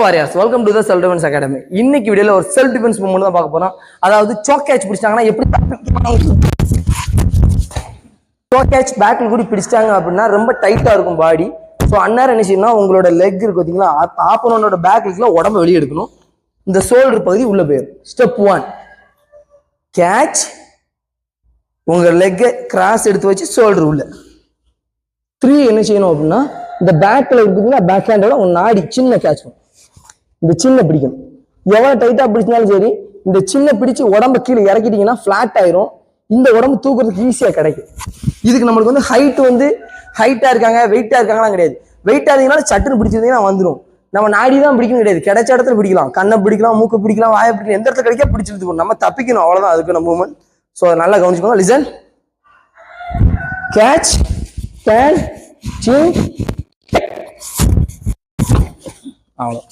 Warriors, welcome to the self defence academy. இன்னைக்கு வீடியோல ஒரு செல்ஃப் டிஃபென்ஸ் மூவ்மெண்ட் தான் பார்க்க போறோம். அதாவது சாக் கேட்ச் பிடிச்சாங்கன்னா எப்படி சாக் கேட்ச் பேக்ல கூட பிடிச்சாங்க அப்படின்னா ரொம்ப டைட்டா இருக்கும் பாடி. ஸோ அந்நேரம் என்ன செய்யணும், உங்களோட லெக் இருக்கு பார்த்தீங்களா, ஆப்போனோட பேக் லெக்ல உடம்ப வெளியே எடுக்கணும். இந்த ஷோல்டர் பகுதி உள்ள போயிடும். ஸ்டெப் 1 கேட்ச், உங்க லெக்கை கிராஸ் எடுத்து வச்சு ஷோல்டர் உள்ள. 3 என்ன செய்யணும் அப்படின்னா, இந்த பேக்ல இருக்குதுன்னா பேக் ஹேண்டோட உங்க நாடி சின்ன கேட்ச் பண்ணும். இந்த சின்ன பிடிக்கணும். எவ்வளவு டைட்டா பிடிச்சாலும் சரி, இந்த சின்ன பிடிச்சு உடம்ப கீழே இறக்கிட்டீங்கன்னா பிளாட் ஆயிரும். இந்த உடம்பு தூக்குறதுக்கு ஈஸியா கிடைக்கும். இதுக்கு நம்மளுக்கு வந்து ஹைட்டா இருக்காங்க, வெயிட்டா இருக்காங்கலாம் கிடையாது. வெயிட்டா இருந்தீங்கன்னா சட்டுன்னு பிடிச்சிருந்தீங்கன்னா வந்துடும். நம்ம நாடி தான் பிடிக்கணும் கிடையாது. கிடைச்ச இடத்துல பிடிக்கலாம், கண்ணை பிடிக்கலாம், மூக்கு பிடிக்கலாம், வாயை பிடிக்கலாம், எந்த இடத்துல கிடைக்க பிடிச்சிருக்கு. நம்ம தப்பிக்கணும், அவ்வளவுதான் அதுக்கு நம்ம மூவ்மெண்ட். ஸோ நல்லா கவனிச்சுக்கோங்க. லிசன், கேட்ச், டர்ன், சின், அவ்வளோ.